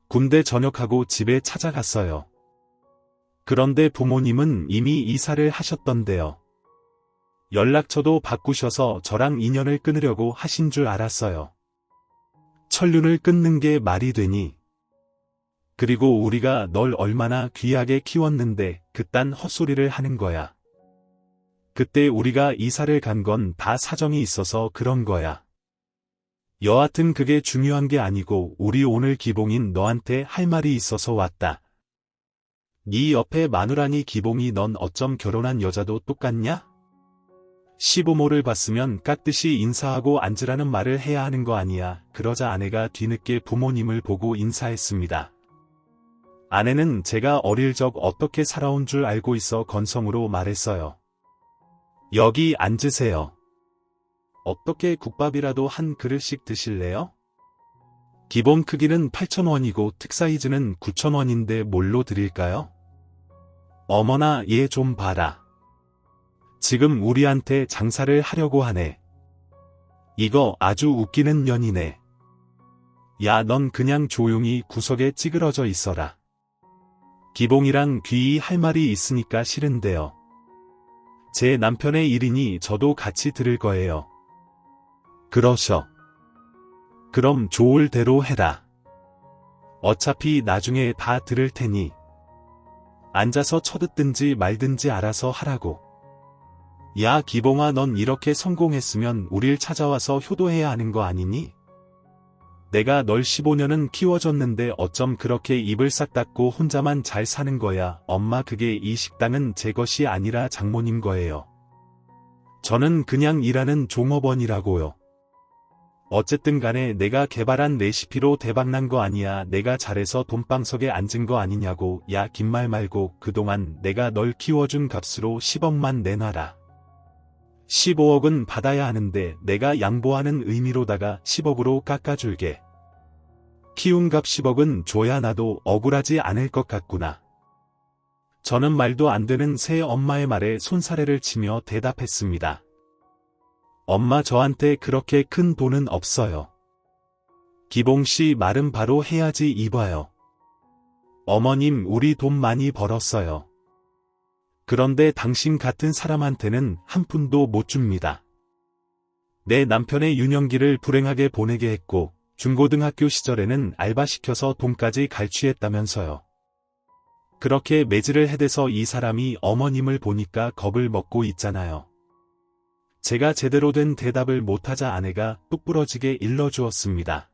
군대 전역하고 집에 찾아갔어요. 그런데 부모님은 이미 이사를 하셨던데요. 연락처도 바꾸셔서 저랑 인연을 끊으려고 하신 줄 알았어요. 천륜을 끊는 게 말이 되니? 그리고 우리가 널 얼마나 귀하게 키웠는데 그딴 헛소리를 하는 거야. 그때 우리가 이사를 간 건 다 사정이 있어서 그런 거야. 여하튼 그게 중요한 게 아니고 우리 오늘 기봉인 너한테 할 말이 있어서 왔다. 네 옆에 마누라니 기봉이 넌 어쩜 결혼한 여자도 똑같냐? 시부모를 봤으면 깍듯이 인사하고 앉으라는 말을 해야 하는 거 아니야. 그러자 아내가 뒤늦게 부모님을 보고 인사했습니다. 아내는 제가 어릴 적 어떻게 살아온 줄 알고 있어 건성으로 말했어요. 여기 앉으세요. 어떻게 국밥이라도 한 그릇씩 드실래요? 기본 크기는 8,000원이고 특사이즈는 9,000원인데 뭘로 드릴까요? 어머나 얘 좀 봐라. 지금 우리한테 장사를 하려고 하네. 이거 아주 웃기는 년이네. 야, 넌 그냥 조용히 구석에 찌그러져 있어라. 기봉이랑 귀히 할 말이 있으니까 싫은데요. 제 남편의 일이니 저도 같이 들을 거예요. 그러셔. 그럼 좋을 대로 해라. 어차피 나중에 다 들을 테니. 앉아서 쳐듣든지 말든지 알아서 하라고. 야, 기봉아, 넌 이렇게 성공했으면 우릴 찾아와서 효도해야 하는 거 아니니? 내가 널 15년은 키워줬는데 어쩜 그렇게 입을 싹 닫고 혼자만 잘 사는 거야. 엄마, 그게 이 식당은 제 것이 아니라 장모님 거예요. 저는 그냥 일하는 종업원이라고요. 어쨌든 간에 내가 개발한 레시피로 대박난 거 아니야. 내가 잘해서 돈방석에 앉은 거 아니냐고. 야, 긴 말 말고 그동안 내가 널 키워준 값으로 10억만 내놔라. 15억은 받아야 하는데 내가 양보하는 의미로다가 10억으로 깎아줄게. 키운 값 10억은 줘야 나도 억울하지 않을 것 같구나. 저는 말도 안 되는 새 엄마의 말에 손사래를 치며 대답했습니다. 엄마, 저한테 그렇게 큰 돈은 없어요. 기봉씨 말은 바로 해야지. 이봐요. 어머님, 우리 돈 많이 벌었어요. 그런데 당신 같은 사람한테는 한 푼도 못 줍니다. 내 남편의 유년기를 불행하게 보내게 했고 중고등학교 시절에는 알바시켜서 돈까지 갈취했다면서요. 그렇게 매질을 해대서 이 사람이 어머님을 보니까 겁을 먹고 있잖아요. 제가 제대로 된 대답을 못하자 아내가 뚝 부러지게 일러주었습니다.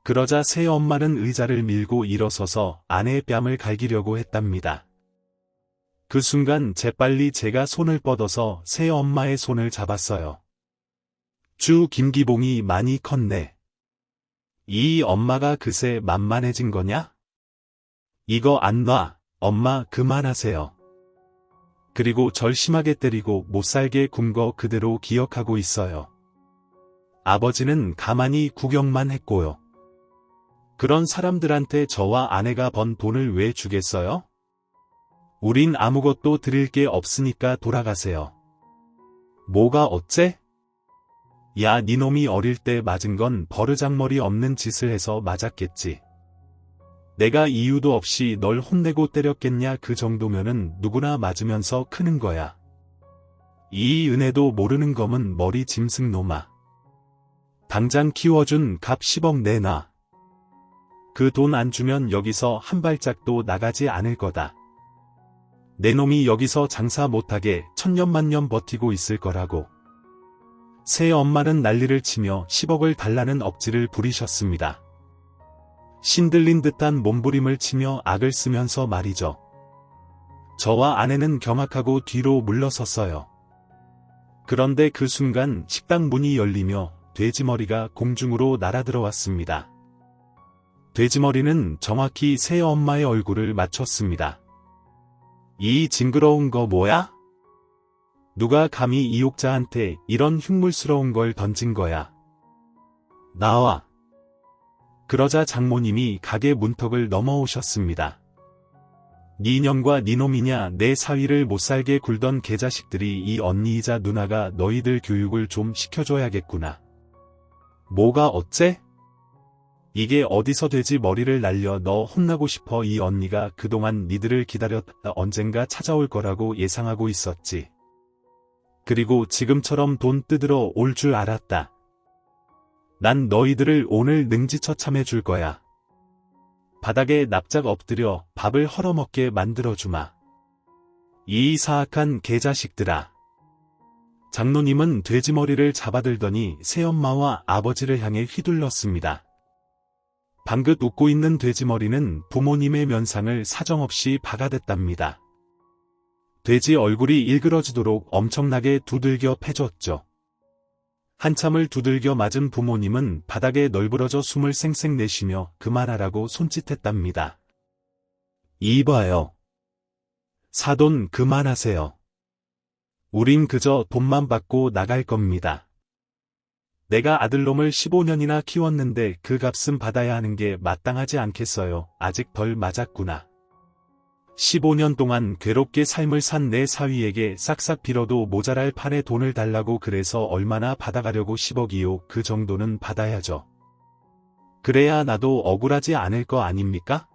그러자 새엄마는 의자를 밀고 일어서서 아내의 뺨을 갈기려고 했답니다. 그 순간 재빨리 제가 손을 뻗어서 새엄마의 손을 잡았어요. 주 김기봉이 많이 컸네. 이 엄마가 그새 만만해진 거냐? 이거 안 놔, 엄마 그만하세요. 그리고 절 심하게 때리고 못살게 군 거 그대로 기억하고 있어요. 아버지는 가만히 구경만 했고요. 그런 사람들한테 저와 아내가 번 돈을 왜 주겠어요? 우린 아무것도 드릴 게 없으니까 돌아가세요. 뭐가 어째? 야, 니놈이 어릴 때 맞은 건 버르장머리 없는 짓을 해서 맞았겠지. 내가 이유도 없이 널 혼내고 때렸겠냐. 그 정도면은 누구나 맞으면서 크는 거야. 이 은혜도 모르는 검은 머리 짐승 놈아. 당장 키워준 값 10억 내놔. 그 돈 안 주면 여기서 한 발짝도 나가지 않을 거다. 내 놈이 여기서 장사 못하게 천년만년 버티고 있을 거라고. 새엄마는 난리를 치며 10억을 달라는 억지를 부리셨습니다. 신들린 듯한 몸부림을 치며 악을 쓰면서 말이죠. 저와 아내는 경악하고 뒤로 물러섰어요. 그런데 그 순간 식당 문이 열리며 돼지머리가 공중으로 날아들어왔습니다. 돼지머리는 정확히 새엄마의 얼굴을 맞췄습니다. 이 징그러운 거 뭐야? 누가 감히 이옥자한테 이런 흉물스러운 걸 던진 거야? 나와. 그러자 장모님이 가게 문턱을 넘어오셨습니다. 네 년과 네 놈이냐. 내 사위를 못살게 굴던 개자식들이. 이 언니이자 누나가 너희들 교육을 좀 시켜줘야겠구나. 뭐가 어째? 이게 어디서 돼지 머리를 날려 너 혼나고 싶어. 이 언니가 그동안 니들을 기다렸다. 언젠가 찾아올 거라고 예상하고 있었지. 그리고 지금처럼 돈 뜯으러 올 줄 알았다. 난 너희들을 오늘 능지처참해 줄 거야. 바닥에 납작 엎드려 밥을 헐어먹게 만들어주마. 이 사악한 개자식들아. 장로님은 돼지머리를 잡아들더니 새엄마와 아버지를 향해 휘둘렀습니다. 방긋 웃고 있는 돼지머리는 부모님의 면상을 사정없이 박아댔답니다. 돼지 얼굴이 일그러지도록 엄청나게 두들겨 패줬죠. 한참을 두들겨 맞은 부모님은 바닥에 널브러져 숨을 쌩쌩 내쉬며 그만하라고 손짓했답니다. 이봐요. 사돈 그만하세요. 우린 그저 돈만 받고 나갈 겁니다. 내가 아들놈을 15년이나 키웠는데 그 값은 받아야 하는 게 마땅하지 않겠어요. 아직 덜 맞았구나. 15년 동안 괴롭게 삶을 산 내 사위에게 싹싹 빌어도 모자랄 판에 돈을 달라고. 그래서 얼마나 받아가려고. 10억이요. 그 정도는 받아야죠. 그래야 나도 억울하지 않을 거 아닙니까?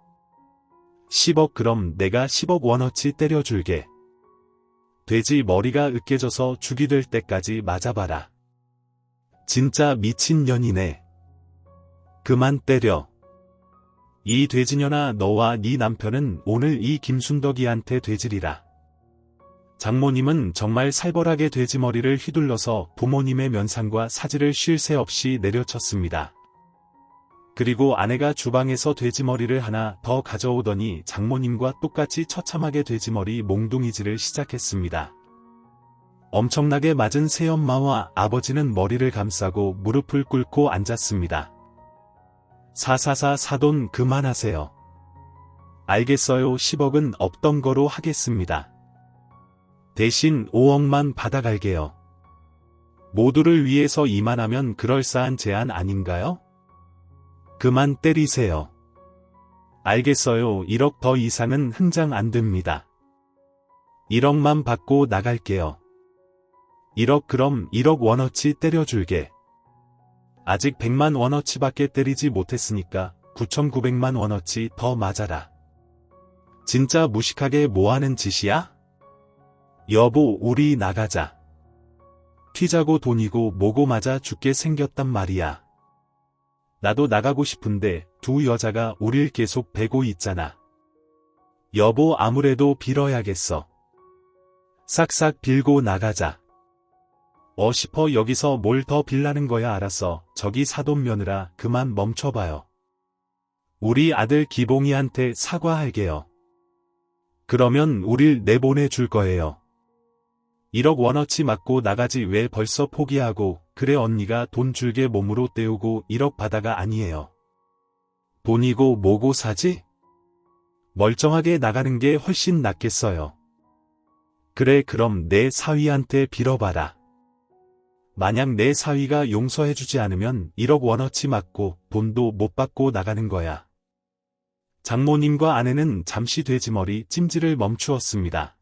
10억. 그럼 내가 10억 원어치 때려줄게. 돼지 머리가 으깨져서 죽이 될 때까지 맞아봐라. 진짜 미친년이네. 그만 때려. 이 돼지년아, 너와 네 남편은 오늘 이 김순덕이한테 되지리라. 장모님은 정말 살벌하게 돼지머리를 휘둘러서 부모님의 면상과 사지를 쉴 새 없이 내려쳤습니다. 그리고 아내가 주방에서 돼지머리를 하나 더 가져오더니 장모님과 똑같이 처참하게 돼지머리 몽둥이질을 시작했습니다. 엄청나게 맞은 새엄마와 아버지는 머리를 감싸고 무릎을 꿇고 앉았습니다. 사사사. 사돈 그만하세요. 알겠어요. 10억은 없던 거로 하겠습니다. 대신 5억만 받아갈게요. 모두를 위해서 이만하면 그럴싸한 제안 아닌가요? 그만 때리세요. 알겠어요. 1억 더 이상은 흥장 안 됩니다. 1억만 받고 나갈게요. 1억. 그럼 1억 원어치 때려줄게. 아직 100만 원어치밖에 때리지 못했으니까 9,900만 원어치 더 맞아라. 진짜 무식하게 뭐하는 짓이야? 여보, 우리 나가자. 튀자고 돈이고 뭐고 맞아 죽게 생겼단 말이야. 나도 나가고 싶은데 두 여자가 우릴 계속 베고 있잖아. 여보, 아무래도 빌어야겠어. 싹싹 빌고 나가자. 싶어 여기서 뭘 더 빌라는 거야. 알았어. 저기 사돈 며느라 그만 멈춰봐요. 우리 아들 기봉이한테 사과할게요. 그러면 우릴 내보내줄 거예요. 1억 원어치 맞고 나가지 왜 벌써 포기하고. 그래 언니가 돈 줄게 몸으로 때우고 1억 받아가 아니에요. 돈이고 뭐고 사지? 멀쩡하게 나가는 게 훨씬 낫겠어요. 그래 그럼 내 사위한테 빌어봐라. 만약 내 사위가 용서해주지 않으면 1억 원어치 맞고 돈도 못 받고 나가는 거야. 장모님과 아내는 잠시 돼지머리 찜질을 멈추었습니다.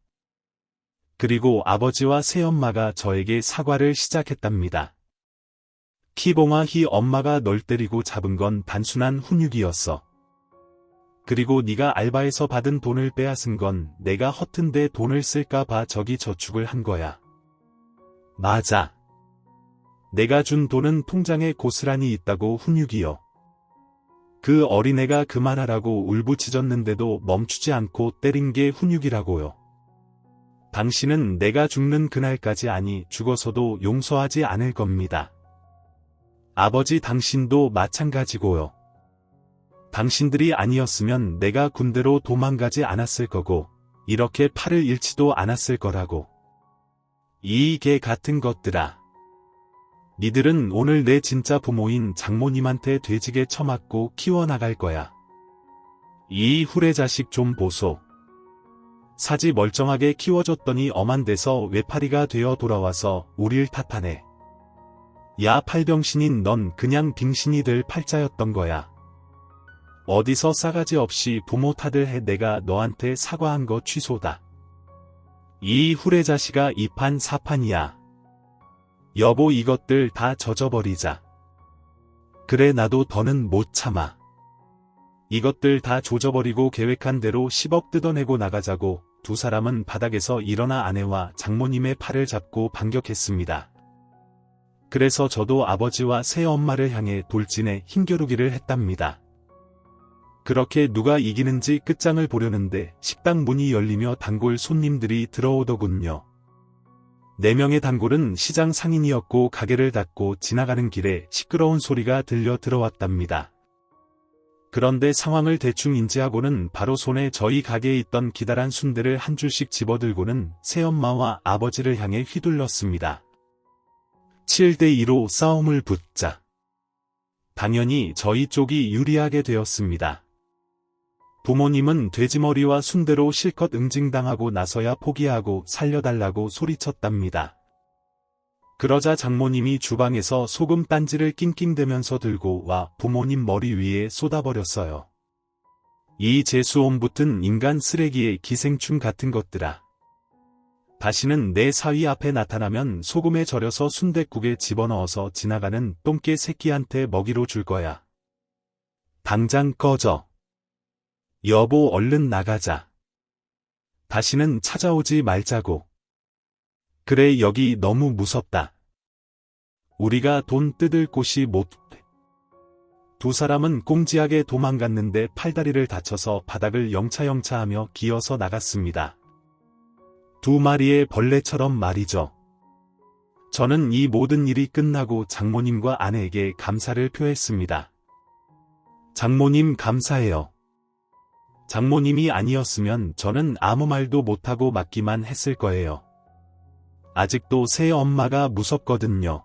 그리고 아버지와 새엄마가 저에게 사과를 시작했답니다. 키봉아 희 엄마가 널 때리고 잡은 건 단순한 훈육이었어. 그리고 네가 알바에서 받은 돈을 빼앗은 건 내가 허튼데 돈을 쓸까 봐 저기 저축을 한 거야. 맞아. 내가 준 돈은 통장에 고스란히 있다고 훈육이요. 그 어린애가 그만하라고 울부짖었는데도 멈추지 않고 때린 게 훈육이라고요. 당신은 내가 죽는 그날까지 아니 죽어서도 용서하지 않을 겁니다. 아버지 당신도 마찬가지고요. 당신들이 아니었으면 내가 군대로 도망가지 않았을 거고 이렇게 팔을 잃지도 않았을 거라고. 이 개 같은 것들아. 니들은 오늘 내 진짜 부모인 장모님한테 돼지게 처맞고 키워나갈 거야. 이 후레자식 좀 보소. 사지 멀쩡하게 키워줬더니 엄한 데서 외파리가 되어 돌아와서 우릴 탓하네. 야 팔병신인 넌 그냥 빙신이 될 팔자였던 거야. 어디서 싸가지 없이 부모 탓을 해. 내가 너한테 사과한 거 취소다. 이 후레자식아 2판 4판이야. 여보 이것들 다 젖어버리자. 그래 나도 더는 못 참아. 이것들 다 조져버리고 계획한 대로 10억 뜯어내고 나가자고. 두 사람은 바닥에서 일어나 아내와 장모님의 팔을 잡고 반격했습니다. 그래서 저도 아버지와 새엄마를 향해 돌진해 힘겨루기를 했답니다. 그렇게 누가 이기는지 끝장을 보려는데 식당 문이 열리며 단골 손님들이 들어오더군요. 4명의 단골은 시장 상인이었고 가게를 닫고 지나가는 길에 시끄러운 소리가 들려 들어왔답니다. 그런데 상황을 대충 인지하고는 바로 손에 저희 가게에 있던 기다란 순대를 한 줄씩 집어들고는 새엄마와 아버지를 향해 휘둘렀습니다. 7대2로 싸움을 붙자. 당연히 저희 쪽이 유리하게 되었습니다. 부모님은 돼지머리와 순대로 실컷 응징당하고 나서야 포기하고 살려달라고 소리쳤답니다. 그러자 장모님이 주방에서 소금 딴지를 낑낑대면서 들고 와 부모님 머리 위에 쏟아버렸어요. 이 재수옴 붙은 인간 쓰레기의 기생충 같은 것들아. 다시는 내 사위 앞에 나타나면 소금에 절여서 순댓국에 집어넣어서 지나가는 똥개 새끼한테 먹이로 줄 거야. 당장 꺼져. 여보 얼른 나가자. 다시는 찾아오지 말자고. 그래 여기 너무 무섭다. 우리가 돈 뜯을 곳이 못 돼. 두 사람은 꽁지하게 도망갔는데 팔다리를 다쳐서 바닥을 영차영차하며 기어서 나갔습니다. 2마리의 벌레처럼 말이죠. 저는 이 모든 일이 끝나고 장모님과 아내에게 감사를 표했습니다. 장모님 감사해요. 장모님이 아니었으면 저는 아무 말도 못하고 맞기만 했을 거예요. 아직도 새엄마가 무섭거든요.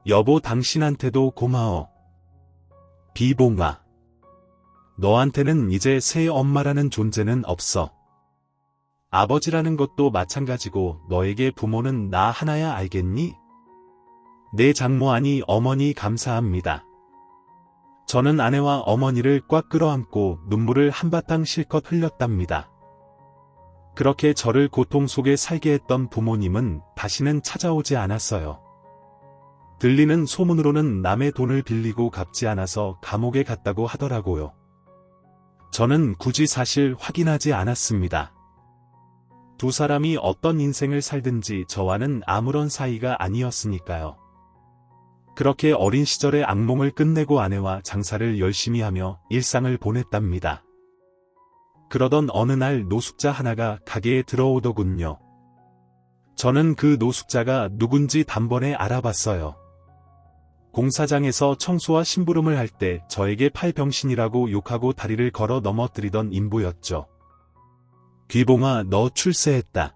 여보 당신한테도 고마워. 비봉아. 너한테는 이제 새엄마라는 존재는 없어. 아버지라는 것도 마찬가지고 너에게 부모는 나 하나야 알겠니? 내 장모 아니 어머니 감사합니다. 저는 아내와 어머니를 꽉 끌어안고 눈물을 한바탕 실컷 흘렸답니다. 그렇게 저를 고통 속에 살게 했던 부모님은 다시는 찾아오지 않았어요. 들리는 소문으로는 남의 돈을 빌리고 갚지 않아서 감옥에 갔다고 하더라고요. 저는 굳이 사실 확인하지 않았습니다. 두 사람이 어떤 인생을 살든지 저와는 아무런 사이가 아니었으니까요. 그렇게 어린 시절의 악몽을 끝내고 아내와 장사를 열심히 하며 일상을 보냈답니다. 그러던 어느 날 노숙자 하나가 가게에 들어오더군요. 저는 그 노숙자가 누군지 단번에 알아봤어요. 공사장에서 청소와 심부름을 할 때 저에게 팔병신이라고 욕하고 다리를 걸어 넘어뜨리던 인부였죠. 귀봉아, 너 출세했다.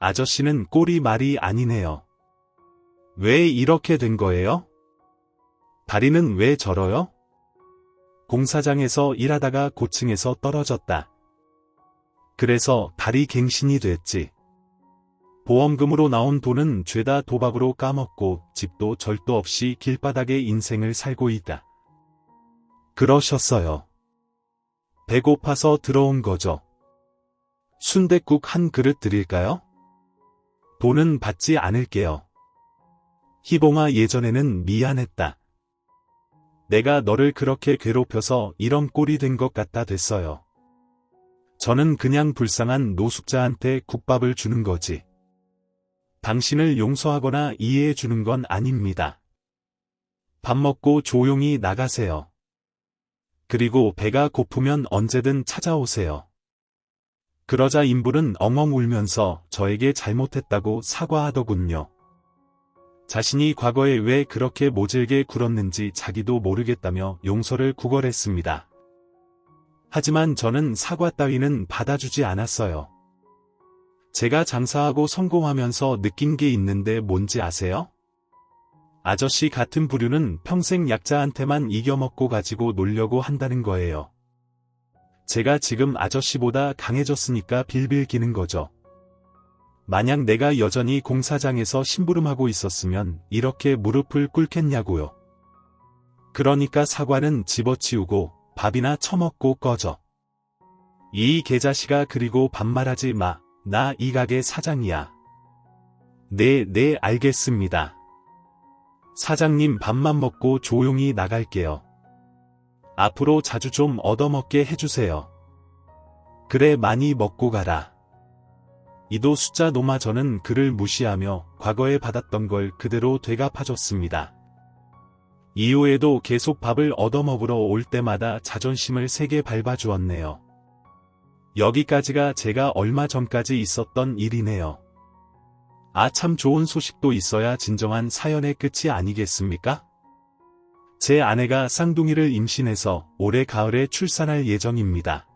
아저씨는 꼴이 말이 아니네요. 왜 이렇게 된 거예요? 다리는 왜 저러요? 공사장에서 일하다가 고층에서 떨어졌다. 그래서 다리 갱신이 됐지. 보험금으로 나온 돈은 죄다 도박으로 까먹고 집도 절도 없이 길바닥에 인생을 살고 있다. 그러셨어요. 배고파서 들어온 거죠. 순댓국 한 그릇 드릴까요? 돈은 받지 않을게요. 희봉아, 예전에는 미안했다. 내가 너를 그렇게 괴롭혀서 이런 꼴이 된 것 같아 됐어요. 저는 그냥 불쌍한 노숙자한테 국밥을 주는 거지. 당신을 용서하거나 이해해 주는 건 아닙니다. 밥 먹고 조용히 나가세요. 그리고 배가 고프면 언제든 찾아오세요. 그러자 인불은 엉엉 울면서 저에게 잘못했다고 사과하더군요. 자신이 과거에 왜 그렇게 모질게 굴었는지 자기도 모르겠다며 용서를 구걸했습니다. 하지만 저는 사과 따위는 받아주지 않았어요. 제가 장사하고 성공하면서 느낀 게 있는데 뭔지 아세요? 아저씨 같은 부류는 평생 약자한테만 이겨먹고 가지고 놀려고 한다는 거예요. 제가 지금 아저씨보다 강해졌으니까 빌빌 기는 거죠. 만약 내가 여전히 공사장에서 심부름하고 있었으면 이렇게 무릎을 꿇겠냐고요. 그러니까 사과는 집어치우고 밥이나 처먹고 꺼져. 이 개자식아, 그리고 반말하지 마. 나 이 가게 사장이야. 네, 알겠습니다. 사장님, 밥만 먹고 조용히 나갈게요. 앞으로 자주 좀 얻어먹게 해주세요. 그래, 많이 먹고 가라. 이도 숫자 놈아. 저는 그를 무시하며 과거에 받았던 걸 그대로 되갚아줬습니다. 이후에도 계속 밥을 얻어먹으러 올 때마다 자존심을 세게 밟아주었네요. 여기까지가 제가 얼마 전까지 있었던 일이네요. 아, 참 좋은 소식도 있어야 진정한 사연의 끝이 아니겠습니까? 제 아내가 쌍둥이를 임신해서 올해 가을에 출산할 예정입니다.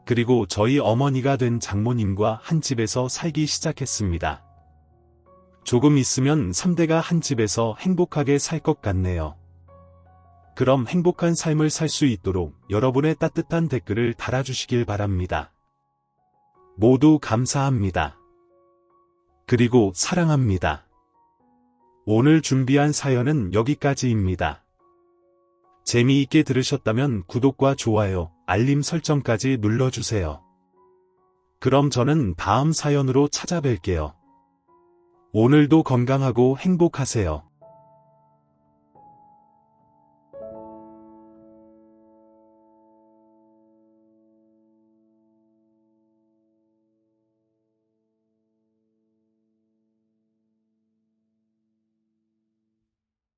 그리고 저희 어머니가 된 장모님과 한 집에서 살기 시작했습니다. 조금 있으면 3대가 한 집에서 행복하게 살 것 같네요. 그럼 행복한 삶을 살 수 있도록 여러분의 따뜻한 댓글을 달아주시길 바랍니다. 모두 감사합니다. 그리고 사랑합니다. 오늘 준비한 사연은 여기까지입니다. 재미있게 들으셨다면 구독과 좋아요, 알림 설정까지 눌러주세요. 그럼 저는 다음 사연으로 찾아뵐게요. 오늘도 건강하고 행복하세요.